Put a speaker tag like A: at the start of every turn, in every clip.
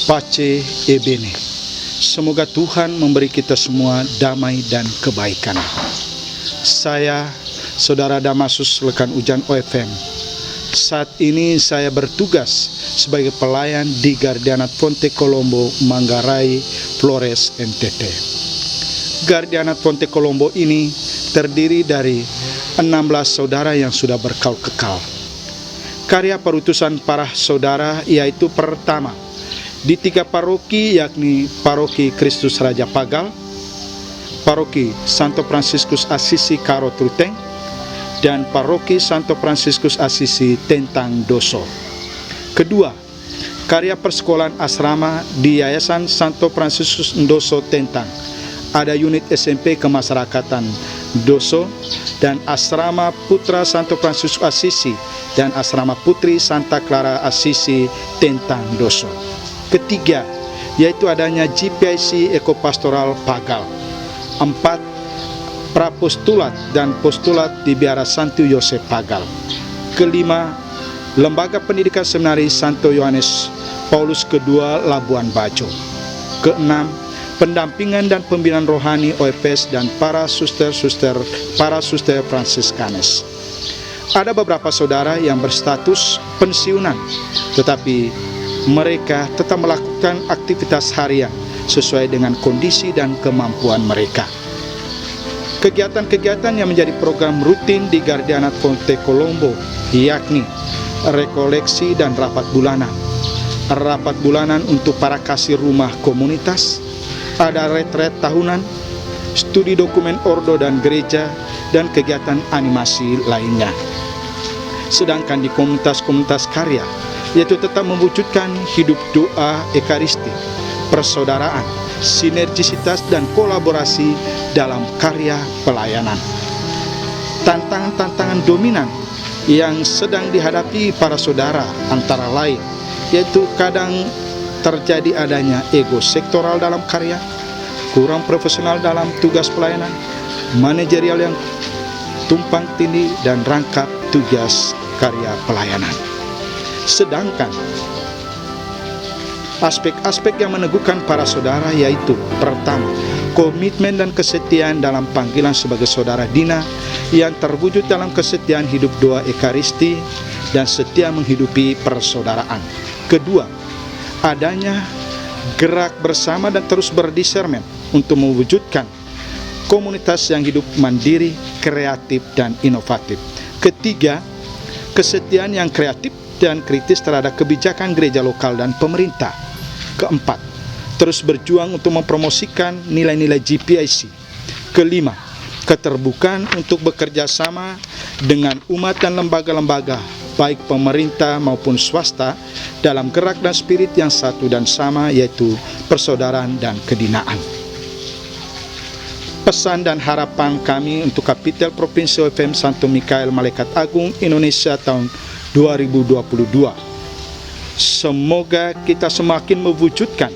A: Pace e bene. Semoga Tuhan memberi kita semua damai dan kebaikan. Saya, Saudara Damasus Lekan Ujan OFM. Saat ini saya bertugas sebagai pelayan di Gardianat Fonte Colombo, Manggarai, Flores, NTT. Gardianat Fonte Colombo ini terdiri dari 16 saudara yang sudah berkaul kekal. Karya perutusan para saudara yaitu pertama, di 3 paroki, yakni Paroki Kristus Raja Pagal, Paroki Santo Fransiskus Assisi Karo Truteng, dan Paroki Santo Fransiskus Assisi Tentang Doso. Kedua, karya persekolahan asrama di Yayasan Santo Fransiskus Doso Tentang. Ada unit SMP kemasyarakatan Doso dan asrama Putra Santo Fransiskus Assisi dan asrama Putri Santa Clara Assisi Tentang Doso. Ketiga, yaitu adanya GPIC Ekopastoral Pagal. 4, prapostulat dan postulat di Biara Santo Yosef Pagal. Kelima, Lembaga Pendidikan Seminari Santo Yohanes Paulus II Labuan Bajo. Keenam, pendampingan dan pembinaan rohani OFS dan para suster Fransiskanes. Ada beberapa saudara yang berstatus pensiunan, tetapi mereka tetap melakukan aktivitas harian sesuai dengan kondisi dan kemampuan mereka. Kegiatan-kegiatan yang menjadi program rutin di Gardianat Fonte Colombo yakni rekoleksi dan rapat bulanan. Rapat bulanan untuk para kasir rumah komunitas, ada retret tahunan, studi dokumen ordo dan gereja, dan kegiatan animasi lainnya. Sedangkan di komunitas-komunitas karya, yaitu tetap mewujudkan hidup doa ekaristi, persaudaraan, sinergisitas dan kolaborasi dalam karya pelayanan. Tantangan-tantangan dominan yang sedang dihadapi para saudara antara lain, yaitu kadang terjadi adanya ego sektoral dalam karya, kurang profesional dalam tugas pelayanan, manajerial yang tumpang tindih, dan rangkap tugas karya pelayanan. Sedangkan aspek-aspek yang meneguhkan para saudara yaitu pertama, komitmen dan kesetiaan dalam panggilan sebagai saudara Dina yang terwujud dalam kesetiaan hidup doa ekaristi dan setia menghidupi persaudaraan. Kedua, adanya gerak bersama dan terus berdisernmen untuk mewujudkan komunitas yang hidup mandiri, kreatif, dan inovatif. Ketiga, kesetiaan yang kreatif dan kritis terhadap kebijakan gereja lokal dan pemerintah. Keempat, terus berjuang untuk mempromosikan nilai-nilai GPIC. Kelima, keterbukaan untuk bekerja sama dengan umat dan lembaga-lembaga, baik pemerintah maupun swasta, dalam gerak dan spirit yang satu dan sama, yaitu persaudaraan dan kedinaan. Pesan dan harapan kami untuk Kapitel Provinsi OFM Santo Mikael Malaikat Agung Indonesia tahun 2022. Semoga kita semakin mewujudkan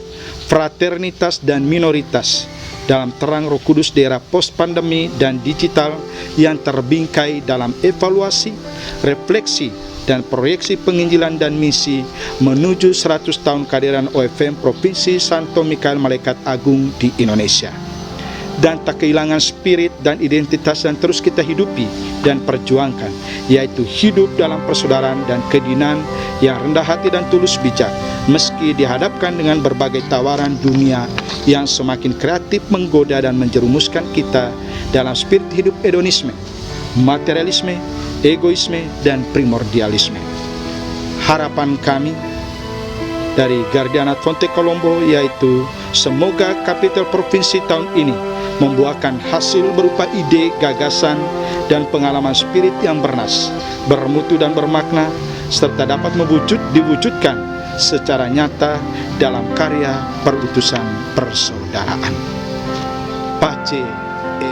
A: fraternitas dan minoritas dalam terang Roh Kudus di era post-pandemi dan digital yang terbingkai dalam evaluasi, refleksi, dan proyeksi penginjilan dan misi menuju 100 tahun kehadiran OFM Provinsi Santo Mikael Malaikat Agung di Indonesia. Dan tak kehilangan spirit dan identitas yang terus kita hidupi dan perjuangkan, yaitu hidup dalam persaudaraan dan kedinaan yang rendah hati dan tulus bijak, meski dihadapkan dengan berbagai tawaran dunia yang semakin kreatif menggoda dan menjerumuskan kita dalam spirit hidup hedonisme, materialisme, egoisme, dan primordialisme. Harapan kami dari Gardianat Fonte Colombo yaitu semoga Kapitel Provinsi tahun ini membuahkan hasil berupa ide, gagasan, dan pengalaman spirit yang bernas, bermutu dan bermakna, serta dapat diwujudkan secara nyata dalam karya perutusan persaudaraan. Pace e